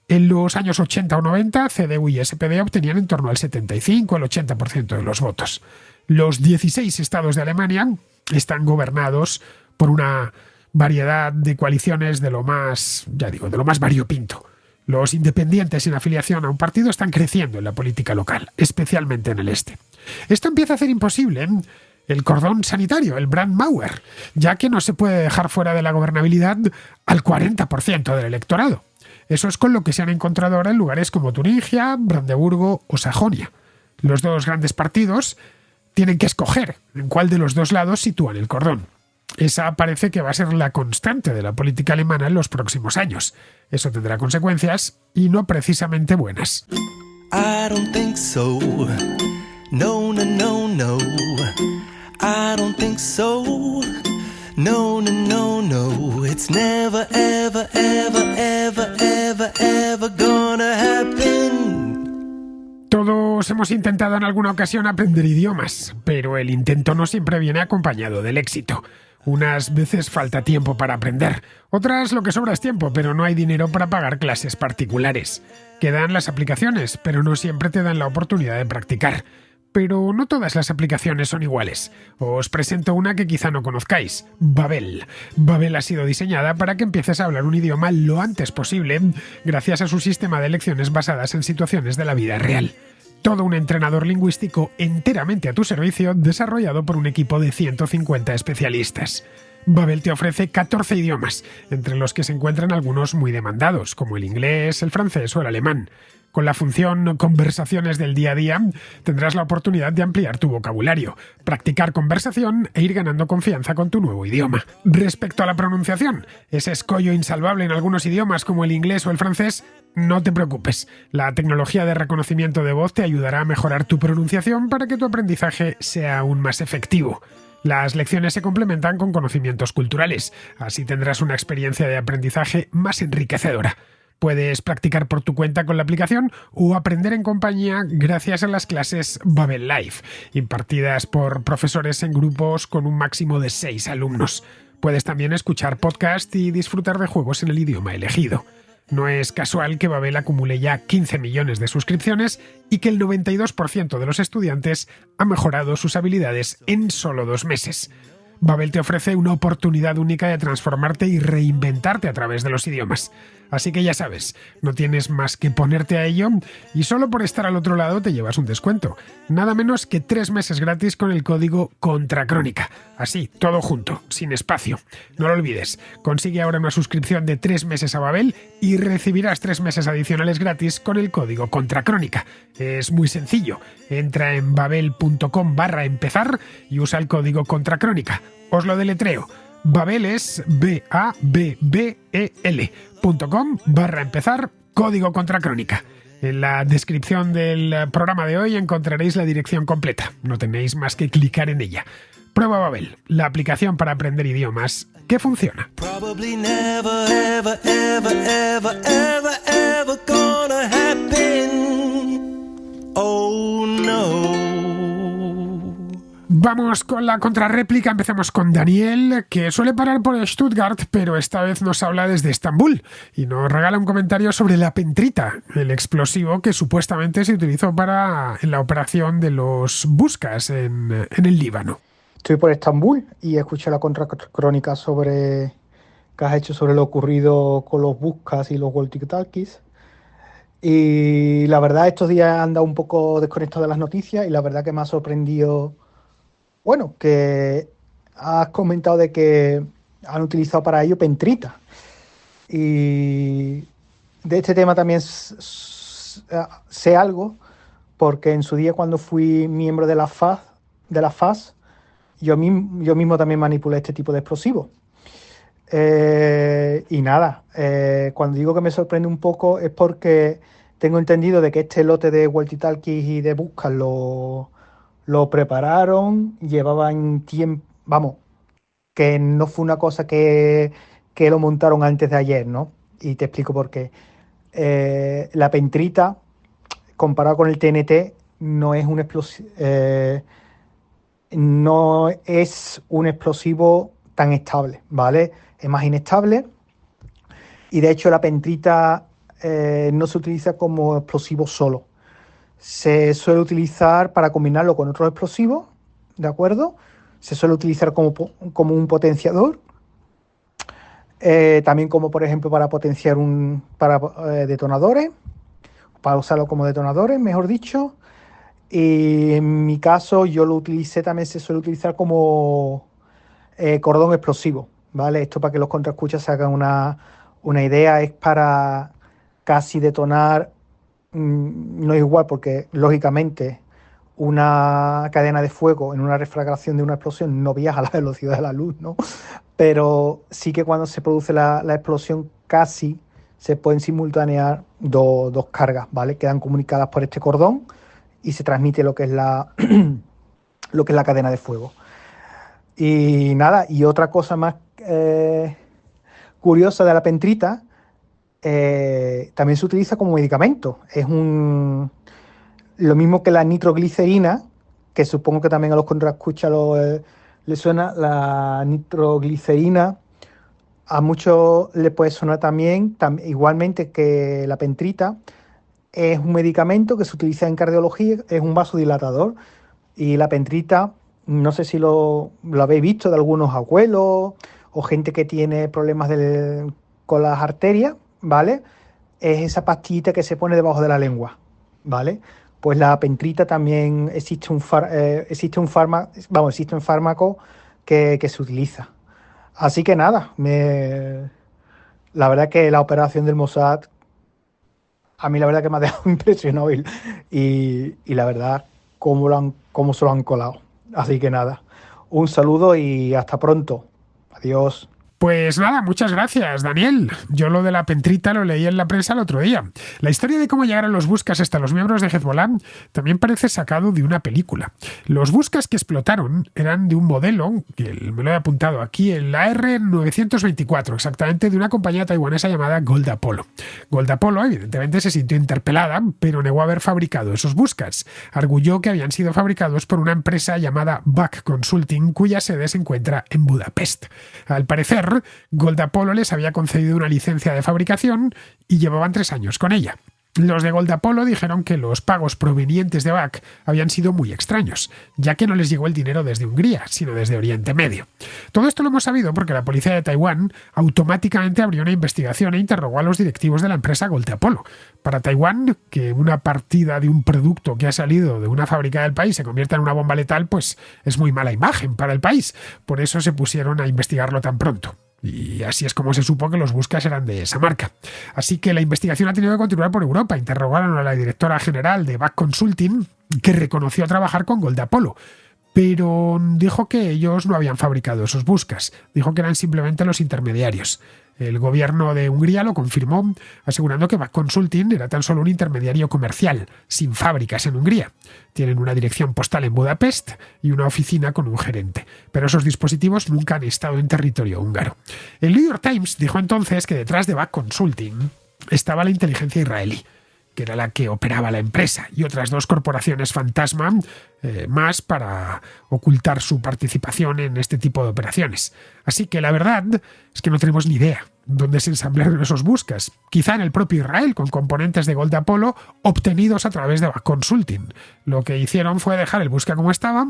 En los años 80 o 90, CDU y SPD obtenían en torno al 75 o el 80% de los votos. Los 16 estados de Alemania están gobernados por una variedad de coaliciones de lo más variopinto. Los independientes sin afiliación a un partido están creciendo en la política local, especialmente en el este. Esto empieza a hacer imposible el cordón sanitario, el Brandmauer, ya que no se puede dejar fuera de la gobernabilidad al 40% del electorado. Eso es con lo que se han encontrado ahora en lugares como Turingia, Brandeburgo o Sajonia. Los dos grandes partidos tienen que escoger en cuál de los dos lados sitúan el cordón. Esa parece que va a ser la constante de la política alemana en los próximos años. Eso tendrá consecuencias y no precisamente buenas. I don't think so. No, no, no, no. I don't think so. No, no, no, no. It's never, ever, ever, ever, ever, ever gonna happen. Todos hemos intentado en alguna ocasión aprender idiomas, pero el intento no siempre viene acompañado del éxito. Unas veces falta tiempo para aprender, otras lo que sobra es tiempo, pero no hay dinero para pagar clases particulares. Quedan las aplicaciones, pero no siempre te dan la oportunidad de practicar. Pero no todas las aplicaciones son iguales. Os presento una que quizá no conozcáis, Babel. Babel ha sido diseñada para que empieces a hablar un idioma lo antes posible, gracias a su sistema de lecciones basadas en situaciones de la vida real. Todo un entrenador lingüístico enteramente a tu servicio, desarrollado por un equipo de 150 especialistas. Babel te ofrece 14 idiomas, entre los que se encuentran algunos muy demandados, como el inglés, el francés o el alemán. Con la función Conversaciones del día a día tendrás la oportunidad de ampliar tu vocabulario, practicar conversación e ir ganando confianza con tu nuevo idioma. Respecto a la pronunciación, ese escollo insalvable en algunos idiomas como el inglés o el francés, no te preocupes. La tecnología de reconocimiento de voz te ayudará a mejorar tu pronunciación para que tu aprendizaje sea aún más efectivo. Las lecciones se complementan con conocimientos culturales, así tendrás una experiencia de aprendizaje más enriquecedora. Puedes practicar por tu cuenta con la aplicación o aprender en compañía gracias a las clases Babel Live, impartidas por profesores en grupos con un máximo de 6 alumnos. Puedes también escuchar podcast y disfrutar de juegos en el idioma elegido. No es casual que Babel acumule ya 15 millones de suscripciones y que el 92% de los estudiantes ha mejorado sus habilidades en solo 2 meses. Babel te ofrece una oportunidad única de transformarte y reinventarte a través de los idiomas. Así que ya sabes, no tienes más que ponerte a ello y solo por estar al otro lado te llevas un descuento. Nada menos que 3 meses gratis con el código CONTRACRÓNICA. Así, todo junto, sin espacio. No lo olvides, consigue ahora una suscripción de 3 meses a Babel y recibirás 3 meses adicionales gratis con el código CONTRACRÓNICA. Es muy sencillo. Entra en babel.com/empezar y usa el código CONTRACRÓNICA. Os lo deletreo. Babel es babbel.com/empezar, código CONTRACRÓNICA. En la descripción del programa de hoy encontraréis la dirección completa. No tenéis más que clicar en ella. Prueba Babel, la aplicación para aprender idiomas que funciona. Probably never, ever, ever, ever, ever, ever gonna happen. Oh no. Vamos con la contrarréplica, empezamos con Daniel, que suele parar por Stuttgart, pero esta vez nos habla desde Estambul y nos regala un comentario sobre la pentrita, el explosivo que supuestamente se utilizó en la operación de los Buscas en el Líbano. Estoy por Estambul y escuché la contracrónica sobre que has hecho sobre lo ocurrido con los Buscas y los walkie-talkies. Y la verdad, estos días he andado un poco desconectado de las noticias y la verdad que me ha sorprendido, bueno, que has comentado de que han utilizado para ello Pentrita. Y de este tema también sé algo, porque en su día cuando fui miembro de la FAS, yo mismo también manipulé este tipo de explosivos. Y nada, cuando digo que me sorprende un poco es porque tengo entendido de que este lote de walkie-talkies y de buscas lo prepararon, llevaban tiempo, vamos, que no fue una cosa que lo montaron antes de ayer, ¿no? Y te explico por qué. La Pentrita, comparado con el TNT, no es un explosivo tan estable, ¿vale? Es más inestable y de hecho la Pentrita no se utiliza como explosivo solo. Se suele utilizar para combinarlo con otros explosivos, ¿de acuerdo? Se suele utilizar como un potenciador, también como por ejemplo para potenciar detonadores, para usarlo como detonadores, mejor dicho. Y en mi caso yo lo utilicé, también se suele utilizar como cordón explosivo, ¿vale? Esto para que los contraescuchas se hagan una idea, es para casi detonar, no es igual porque lógicamente una cadena de fuego en una refractación de una explosión no viaja a la velocidad de la luz, ¿no? Pero sí que cuando se produce la explosión casi se pueden simultanear dos cargas, ¿vale? Quedan comunicadas por este cordón y se transmite lo que es la cadena de fuego. Y nada, y otra cosa más curiosa de la Pentrita, también se utiliza como medicamento. Es lo mismo que la nitroglicerina, que supongo que también a los contraescuchas le suena. La nitroglicerina a muchos le puede sonar también, igualmente que la Pentrita. Es un medicamento que se utiliza en cardiología, es un vasodilatador. Y la Pentrita, no sé si lo habéis visto de algunos abuelos o gente que tiene problemas con las arterias, ¿vale? Es esa pastillita que se pone debajo de la lengua, ¿vale? Pues la Pentrita también existe un fármaco que se utiliza. Así que nada, la verdad que la operación del Mossad a mí la verdad que me ha dejado impresionado y la verdad cómo se lo han colado. Así que nada, un saludo y hasta pronto. Adiós. Pues nada, muchas gracias, Daniel. Yo lo de la Pentrita lo leí en la prensa el otro día. La historia de cómo llegaron los Buscas hasta los miembros de Hezbollah también parece sacado de una película. Los Buscas que explotaron eran de un modelo, que me lo he apuntado aquí, el AR-924, exactamente de una compañía taiwanesa llamada Gold Apollo. Gold Apollo, evidentemente, se sintió interpelada, pero negó haber fabricado esos Buscas. Arguyó que habían sido fabricados por una empresa llamada Buck Consulting, cuya sede se encuentra en Budapest. Al parecer, Gold Apollo les había concedido una licencia de fabricación y llevaban 3 años con ella. Los de Gold Apollo dijeron que los pagos provenientes de Buck habían sido muy extraños, ya que no les llegó el dinero desde Hungría, sino desde Oriente Medio. Todo esto lo hemos sabido porque la policía de Taiwán automáticamente abrió una investigación e interrogó a los directivos de la empresa Gold Apollo. Para Taiwán, que una partida de un producto que ha salido de una fábrica del país se convierta en una bomba letal, pues es muy mala imagen para el país. Por eso se pusieron a investigarlo tan pronto. Y así es como se supo que los Buscas eran de esa marca. Así que la investigación ha tenido que continuar por Europa. Interrogaron a la directora general de Buck Consulting, que reconoció trabajar con Gold Apollo, pero dijo que ellos no habían fabricado esos Buscas. Dijo que eran simplemente los intermediarios. El gobierno de Hungría lo confirmó, asegurando que Buck Consulting era tan solo un intermediario comercial, sin fábricas en Hungría. Tienen una dirección postal en Budapest y una oficina con un gerente, pero esos dispositivos nunca han estado en territorio húngaro. El New York Times dijo entonces que detrás de Buck Consulting estaba la inteligencia israelí, que era la que operaba la empresa, y otras 2 corporaciones fantasma más para ocultar su participación en este tipo de operaciones. Así que la verdad es que no tenemos ni idea dónde se ensamblaron esos Buscas. Quizá en el propio Israel, con componentes de Gold Apollo obtenidos a través de Buck Consulting. Lo que hicieron fue dejar el Busca como estaba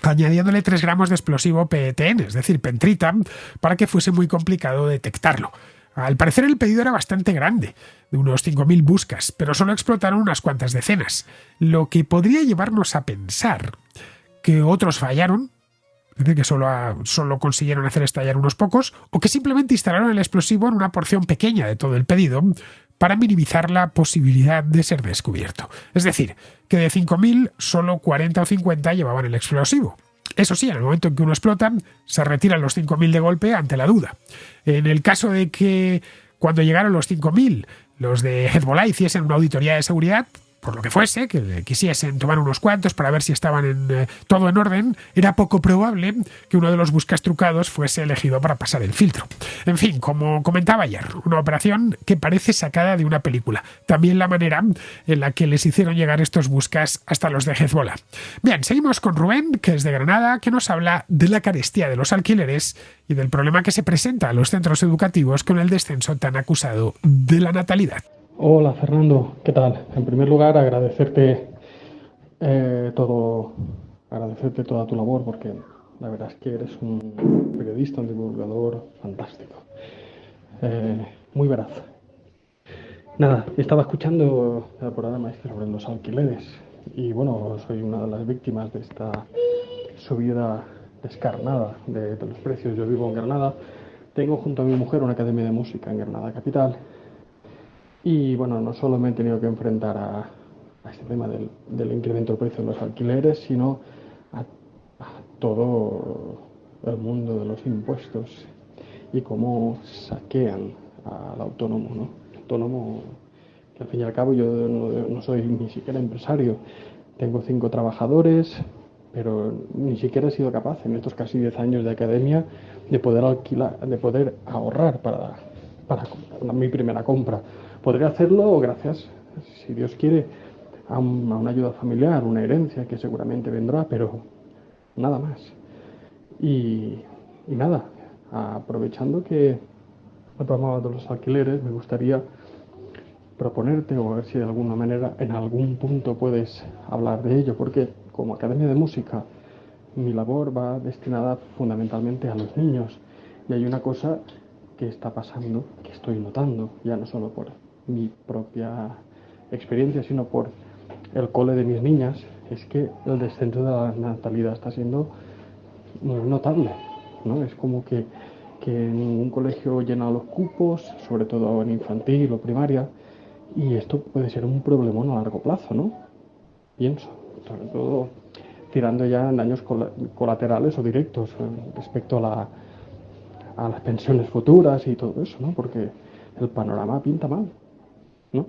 añadiéndole 3 gramos de explosivo PETN, es decir, pentrita, para que fuese muy complicado detectarlo. Al parecer el pedido era bastante grande, de unos 5.000 buscas, pero solo explotaron unas cuantas decenas, lo que podría llevarnos a pensar que otros fallaron, es decir, que solo consiguieron hacer estallar unos pocos, o que simplemente instalaron el explosivo en una porción pequeña de todo el pedido para minimizar la posibilidad de ser descubierto. Es decir, que de 5.000 solo 40 o 50 llevaban el explosivo. Eso sí, en el momento en que uno explota, se retiran los 5.000 de golpe ante la duda. En el caso de que cuando llegaron los 5.000, los de Hezbollah hiciesen una auditoría de seguridad, por lo que fuese, que quisiesen tomar unos cuantos para ver si estaban todo en orden, era poco probable que uno de los buscastrucados fuese elegido para pasar el filtro. En fin, como comentaba ayer, una operación que parece sacada de una película. También la manera en la que les hicieron llegar estos buscas hasta los de Hezbollah. Bien, seguimos con Rubén, que es de Granada, que nos habla de la carestía de los alquileres y del problema que se presenta a los centros educativos con el descenso tan acusado de la natalidad. Hola Fernando, ¿qué tal? En primer lugar agradecerte toda tu labor, porque la verdad es que eres un periodista, un divulgador fantástico, muy veraz. Nada, estaba escuchando el programa sobre los alquileres y bueno, soy una de las víctimas de esta subida descarnada de los precios. Yo vivo en Granada, tengo junto a mi mujer una academia de música en Granada capital. Y bueno, no solo me he tenido que enfrentar a este tema del incremento del precio de los alquileres, sino a todo el mundo de los impuestos y cómo saquean al autónomo, ¿no? El autónomo, que al fin y al cabo yo no soy ni siquiera empresario, tengo 5 trabajadores, pero ni siquiera he sido capaz en estos casi 10 años de academia de poder alquilar, de poder ahorrar para mi primera compra. Podría hacerlo gracias, si Dios quiere, a una ayuda familiar, una herencia que seguramente vendrá, pero nada más. Y nada, aprovechando que hablamos de los alquileres, me gustaría proponerte o ver si de alguna manera en algún punto puedes hablar de ello, porque como academia de música mi labor va destinada fundamentalmente a los niños y hay una cosa que está pasando, que estoy notando, ya no solo por mi propia experiencia, sino por el cole de mis niñas, es que el descenso de la natalidad está siendo notable, ¿no? Es como que ningún colegio llena los cupos, sobre todo en infantil o primaria, y esto puede ser un problemón a largo plazo, ¿no? Pienso, sobre todo tirando ya en daños colaterales o directos respecto a las pensiones futuras y todo eso, ¿no? Porque el panorama pinta mal, ¿no?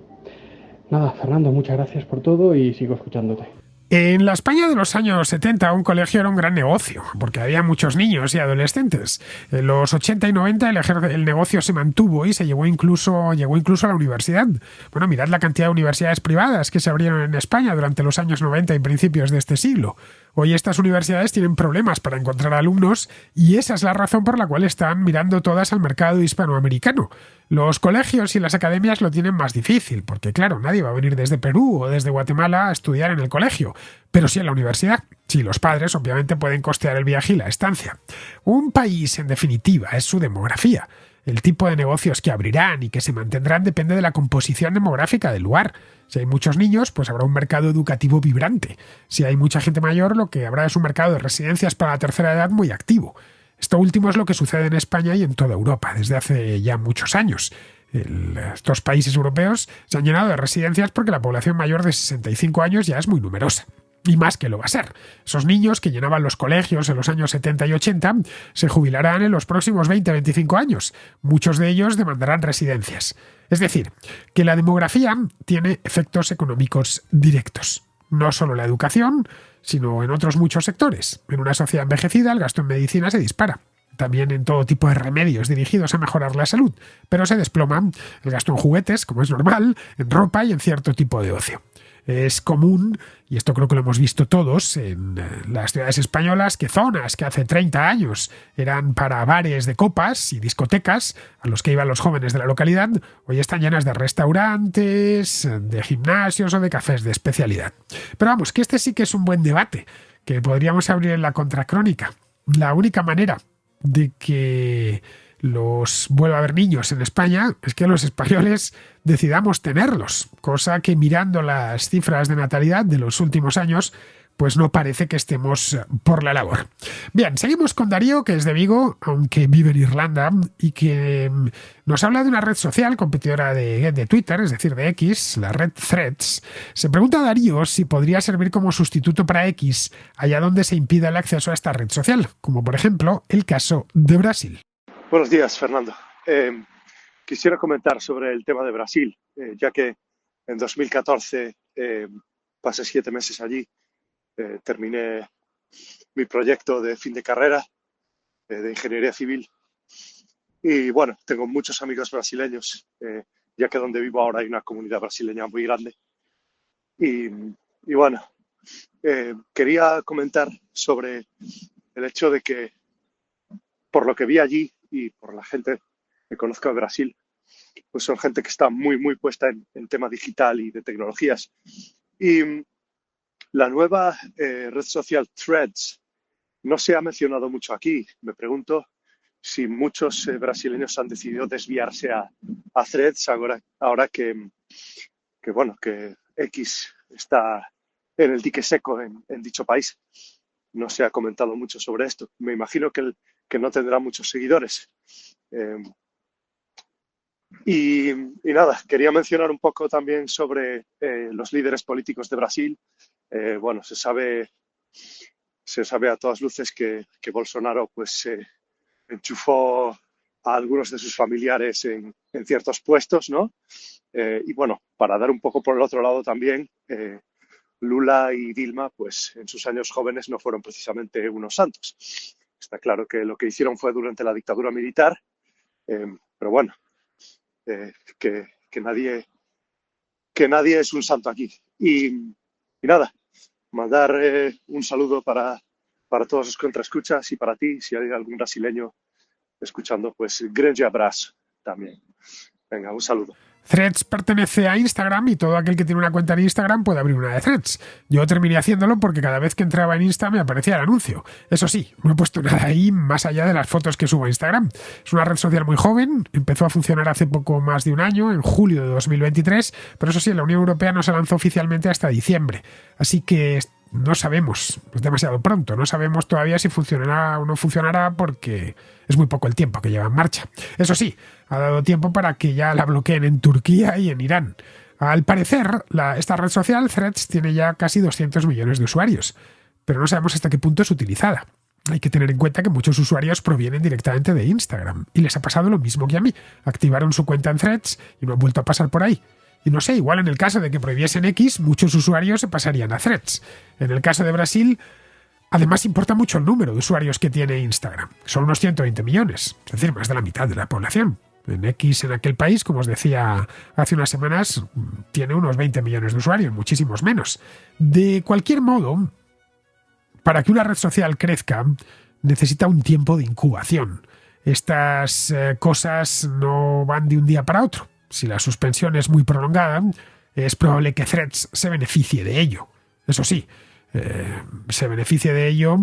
Nada, Fernando, muchas gracias por todo y sigo escuchándote. En la España de los años 70 un colegio era un gran negocio, porque había muchos niños y adolescentes. En los 80 y 90 el negocio se mantuvo y llegó incluso a la universidad. Bueno, mirad la cantidad de universidades privadas que se abrieron en España durante los años 90 y principios de este siglo. Hoy estas universidades tienen problemas para encontrar alumnos y esa es la razón por la cual están mirando todas al mercado hispanoamericano. Los colegios y las academias lo tienen más difícil, porque claro, nadie va a venir desde Perú o desde Guatemala a estudiar en el colegio, pero sí en la universidad. Sí, los padres obviamente pueden costear el viaje y la estancia. Un país, en definitiva, es su demografía. El tipo de negocios que abrirán y que se mantendrán depende de la composición demográfica del lugar. Si hay muchos niños, pues habrá un mercado educativo vibrante. Si hay mucha gente mayor, lo que habrá es un mercado de residencias para la tercera edad muy activo. Esto último es lo que sucede en España y en toda Europa desde hace ya muchos años. Estos países europeos se han llenado de residencias porque la población mayor de 65 años ya es muy numerosa. Y más que lo va a ser. Esos niños que llenaban los colegios en los años 70 y 80 se jubilarán en los próximos 20-25 años. Muchos de ellos demandarán residencias. Es decir, que la demografía tiene efectos económicos directos. No solo la educación, sino en otros muchos sectores. En una sociedad envejecida el gasto en medicina se dispara. También en todo tipo de remedios dirigidos a mejorar la salud. Pero se desploma el gasto en juguetes, como es normal, en ropa y en cierto tipo de ocio. Es común, y esto creo que lo hemos visto todos en las ciudades españolas, que zonas que hace 30 años eran para bares de copas y discotecas a los que iban los jóvenes de la localidad, hoy están llenas de restaurantes, de gimnasios o de cafés de especialidad. Pero vamos, que este sí que es un buen debate, que podríamos abrir en la contracrónica. La única manera de que vuelva a haber niños en España es que los españoles decidamos tenerlos, cosa que mirando las cifras de natalidad de los últimos años, pues no parece que estemos por la labor. Bien, seguimos con Darío, que es de Vigo, aunque vive en Irlanda, y que nos habla de una red social competidora de Twitter, es decir, de X, la red Threads. Se pregunta a Darío si podría servir como sustituto para X allá donde se impida el acceso a esta red social, como por ejemplo el caso de Brasil. Buenos días, Fernando. Quisiera comentar sobre el tema de Brasil, ya que en 2014 pasé 7 meses allí. Terminé mi proyecto de fin de carrera de ingeniería civil y bueno, tengo muchos amigos brasileños, ya que donde vivo ahora hay una comunidad brasileña muy grande y bueno, quería comentar sobre el hecho de que por lo que vi allí y por la gente que conozco de Brasil, pues son gente que está muy puesta en tema digital y de tecnologías y la nueva red social Threads no se ha mencionado mucho aquí. Me pregunto si muchos brasileños han decidido desviarse a Threads ahora que X está en el dique seco en dicho país. No se ha comentado mucho sobre esto. Me imagino que no tendrá muchos seguidores. Y nada, quería mencionar un poco también sobre los líderes políticos de Brasil. Bueno, se sabe a todas luces que Bolsonaro pues enchufó a algunos de sus familiares en ciertos puestos, ¿no? Y bueno, para dar un poco por el otro lado también, Lula y Dilma, pues en sus años jóvenes no fueron precisamente unos santos. Está claro que lo que hicieron fue durante la dictadura militar, pero bueno, que nadie es un santo aquí. Y nada, mandar un saludo para todos los contraescuchas y para ti, si hay algún brasileño escuchando, pues grande abrazo también. Venga, un saludo. Threads pertenece a Instagram y todo aquel que tiene una cuenta en Instagram puede abrir una de Threads. Yo terminé haciéndolo porque cada vez que entraba en Insta me aparecía el anuncio. Eso sí, no he puesto nada ahí más allá de las fotos que subo a Instagram. Es una red social muy joven, empezó a funcionar hace poco más de un año, en julio de 2023, pero eso sí, la Unión Europea no se lanzó oficialmente hasta diciembre. Así que no sabemos, es demasiado pronto, no sabemos todavía si funcionará o no funcionará porque es muy poco el tiempo que lleva en marcha. Eso sí, ha dado tiempo para que ya la bloqueen en Turquía y en Irán. Al parecer, esta red social, Threads, tiene ya casi 200 millones de usuarios, pero no sabemos hasta qué punto es utilizada. Hay que tener en cuenta que muchos usuarios provienen directamente de Instagram y les ha pasado lo mismo que a mí. Activaron su cuenta en Threads y no han vuelto a pasar por ahí. Y no sé, igual en el caso de que prohibiesen X, muchos usuarios se pasarían a Threads. En el caso de Brasil, además importa mucho el número de usuarios que tiene Instagram. Son unos 120 millones, es decir, más de la mitad de la población. En X, en aquel país, como os decía hace unas semanas, tiene unos 20 millones de usuarios, muchísimos menos. De cualquier modo, para que una red social crezca, necesita un tiempo de incubación. Estas cosas no van de un día para otro. Si la suspensión es muy prolongada, es probable que Threads se beneficie de ello. Eso sí, se beneficie de ello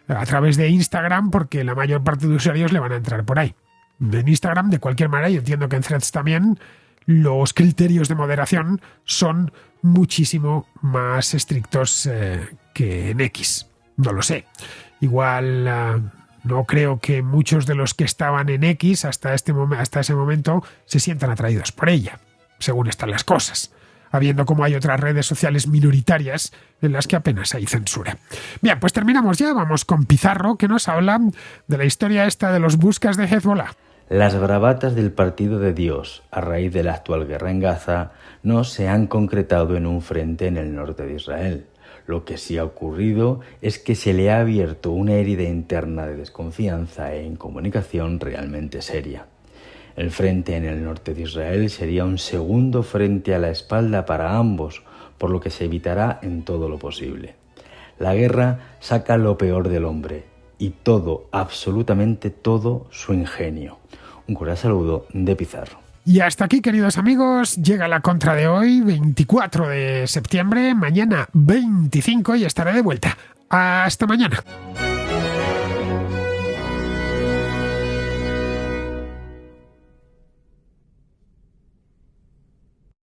a través de Instagram porque la mayor parte de usuarios le van a entrar por ahí. En Instagram, de cualquier manera, y entiendo que en Threads también, los criterios de moderación son muchísimo más estrictos que en X. No lo sé. Igual no creo que muchos de los que estaban en X hasta ese momento se sientan atraídos por ella, según están las cosas, habiendo como hay otras redes sociales minoritarias en las que apenas hay censura. Bien, pues terminamos ya, vamos con Pizarro, que nos habla de la historia esta de los buscas de Hezbollah. Las bravatas del Partido de Dios, a raíz de la actual guerra en Gaza, no se han concretado en un frente en el norte de Israel. Lo que sí ha ocurrido es que se le ha abierto una herida interna de desconfianza e incomunicación realmente seria. El frente en el norte de Israel sería un segundo frente a la espalda para ambos, por lo que se evitará en todo lo posible. La guerra saca lo peor del hombre y todo, absolutamente todo, su ingenio. Un cordial saludo de Pizarro. Y hasta aquí, queridos amigos, llega la contra de hoy, 24 de septiembre, mañana 25, y estaré de vuelta. Hasta mañana.